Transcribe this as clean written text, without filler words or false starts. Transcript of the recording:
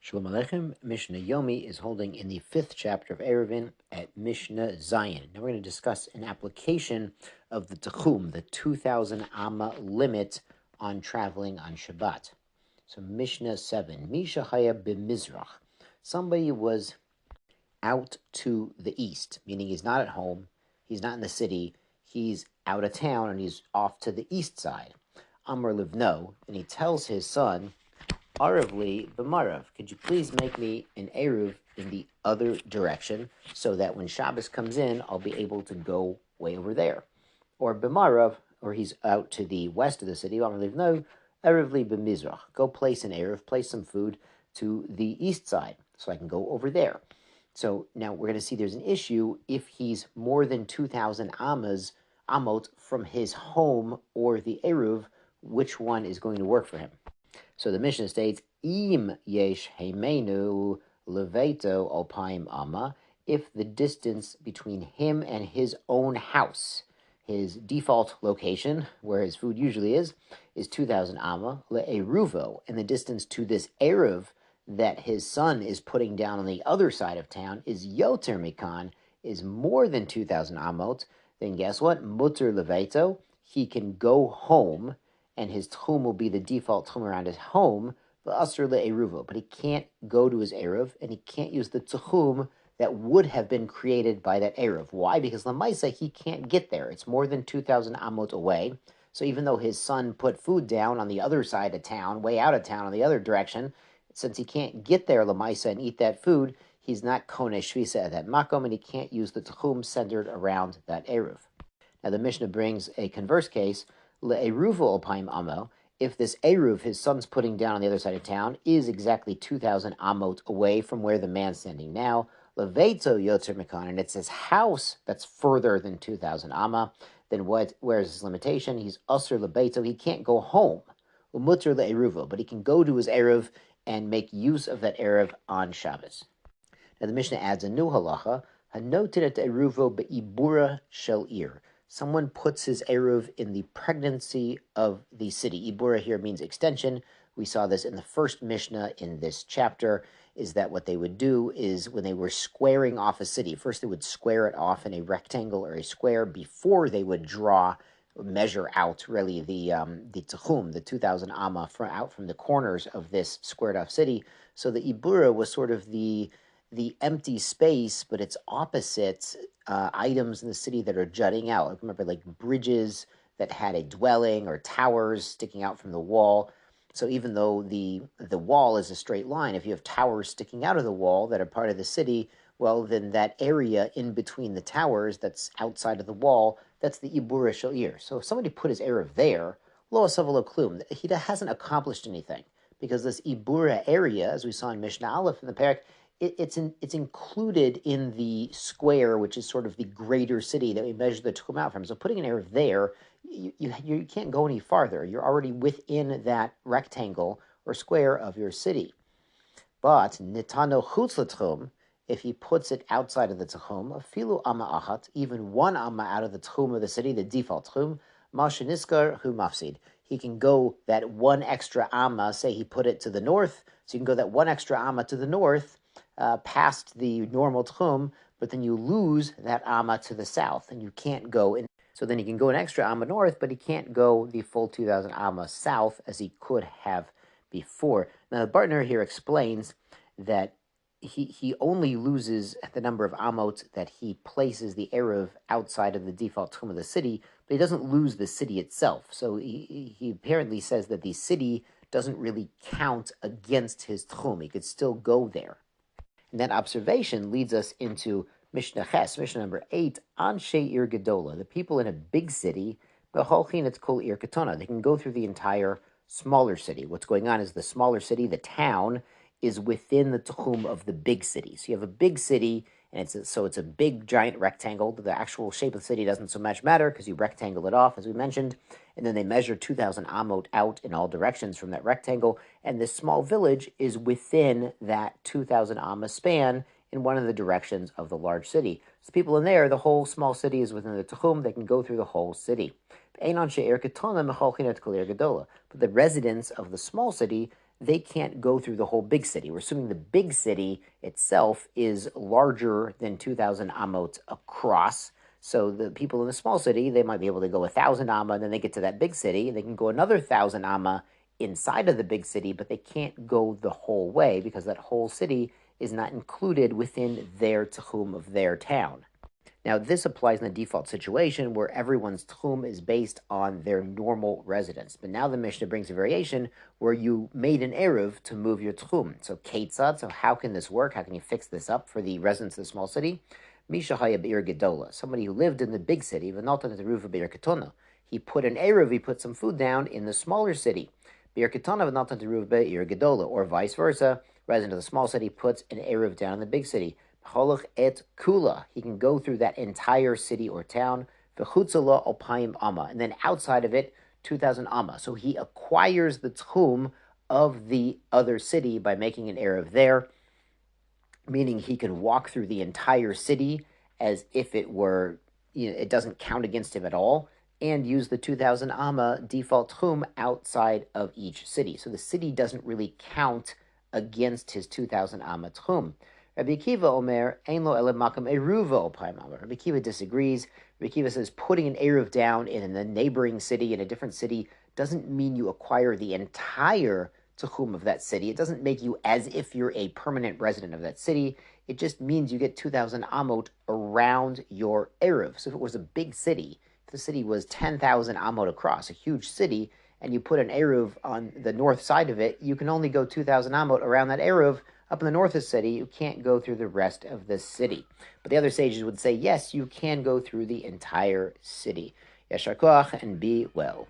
Shalom Aleichem. Mishnah Yomi is holding in the 5th chapter of Eiruvin at Mishnah Zion. Now we're going to discuss an application of the techum, the 2,000 amma limit on traveling on Shabbat. So Mishnah 7, Misha Haya b'mizrach. Somebody was out to the east, meaning he's not at home, he's not in the city, he's out of town and he's off to the east side. Amar Livno, and he tells his son, Aravli b'marav, could you please make me an eruv in the other direction so that when Shabbos comes in, I'll be able to go way over there. Or b'marav, or he's out to the west of the city, no, Aravli b'mizrach, go place an eruv, place some food to the east side so I can go over there. So now we're going to see there's an issue if he's more than 2,000 amot from his home or the eruv, which one is going to work for him? So the Mishnah states, Im yesh heimenu leveto alpaim amma, if the distance between him and his own house, his default location, where his food usually is 2,000 amma, le'eruvo, and the distance to this eruv that his son is putting down on the other side of town is yoter mikan, is more than 2,000 amot, then guess what? Mutter leveto, he can go home, and his techum will be the default techum around his home, v'asr le'eruvo, but he can't go to his eruv, and he can't use the techum that would have been created by that eruv. Why? Because l'maisa, he can't get there. It's more than 2,000 amot away, so even though his son put food down on the other side of town, way out of town on the other direction, since he can't get there l'maisa and eat that food, he's not kone shvisa at that makom, and he can't use the techum centered around that eruv. Now the Mishnah brings a converse case, le'eruvo alpaim amo, if this eruv, his son's putting down on the other side of town, is exactly 2,000 amot away from where the man's standing now, leveto yotzer mikan, and it's his house that's further than 2,000 amma, then where's his limitation? He's usher lebeto, he can't go home, umutter le'eruvo, but he can go to his eruv and make use of that eruv on Shabbos. Now the Mishnah adds a new halacha, hanotin eruvo be'ibura shel ir. Someone puts his eruv in the pregnancy of the city. Ibura here means extension. We saw this in the first Mishnah in this chapter, is that what they would do is when they were squaring off a city, first they would square it off in a rectangle or a square before they would measure out really the techum, the 2,000 amma out from the corners of this squared off city. So the Ibura was sort of the empty space, but its opposites, items in the city that are jutting out. Remember, like bridges that had a dwelling or towers sticking out from the wall. So even though the wall is a straight line, if you have towers sticking out of the wall that are part of the city, well, then that area in between the towers that's outside of the wall, that's the Ibura Shel Ir. So if somebody put his eruv there, lo asav lo klum, he hasn't accomplished anything, because this Ibura area, as we saw in Mishnah Aleph in the parak, it's included in the square, which is sort of the greater city that we measure the techum out from. So putting an eruv there, you can't go any farther. You're already within that rectangle or square of your city. But nitano chutz l'techum, if he puts it outside of the techum, afilu amma achat, even one amma out of the techum of the city, the default techum, masheniskar hu mafsid. He can go that one extra amma, say he put it to the north, so you can go that one extra amma to the north, past the normal techum, but then you lose that amma to the south, and you can't go in. So then he can go an extra amma north, but he can't go the full 2,000 amma south as he could have before. Now the Bartner here explains that he only loses the number of amot that he places the eruv outside of the default techum of the city, but he doesn't lose the city itself. So he apparently says that the city doesn't really count against his techum. He could still go there. And that observation leads us into Mishnah Ches, Mishnah number 8, Anshe Ir Gedola, the people in a big city, Beholchin et Kol Ir Ketona. They can go through the entire smaller city. What's going on is the smaller city, the town, is within the techum of the big city. So you have a big city, and it's a big giant rectangle. The actual shape of the city doesn't so much matter because you rectangle it off, as we mentioned, and then they measure 2,000 amot out in all directions from that rectangle, and this small village is within that 2,000 amma span in one of the directions of the large city. So people in there, the whole small city is within the techum, they can go through the whole city. But the residents of the small city, they can't go through the whole big city. We're assuming the big city itself is larger than 2,000 amot across. So the people in the small city, they might be able to go 1,000 amma, and then they get to that big city, and they can go another 1,000 amma inside of the big city, but they can't go the whole way because that whole city is not included within their techum of their town. Now, this applies in the default situation where everyone's techum is based on their normal residence. But now the Mishnah brings a variation where you made an eruv to move your techum. So, ketzad, so how can this work? How can you fix this up for the residents of the small city? Misha haya be'ir gedola, somebody who lived in the big city, v'natan eruv be'ir ketona. He put an eruv, he put some food down in the smaller city. Be'ir ketona v'natan eruv be'ir gedola, or vice versa. Resident of the small city puts an eruv down in the big city. Holach et kula. He can go through that entire city or town. V'chutzala alpayim amma. And then outside of it, 2,000 amma. So he acquires the techum of the other city by making an eruv there, meaning he can walk through the entire city as if it were, it doesn't count against him at all, and use the 2,000 amma default techum outside of each city. So the city doesn't really count against his 2,000 amma techum. Rabbi Akiva Omer, Ein lo ele makam eruva opayim amma. Rabbi Akiva disagrees. Rabbi Akiva says putting an eruv down in a neighboring city, in a different city, doesn't mean you acquire the entire techum of that city. It doesn't make you as if you're a permanent resident of that city. It just means you get 2,000 amot around your eruv. So if it was a big city, if the city was 10,000 amot across, a huge city, and you put an eruv on the north side of it, you can only go 2,000 amot around that eruv. Up in the north of the city, you can't go through the rest of the city. But the other sages would say, yes, you can go through the entire city. Yashar koach, and be well.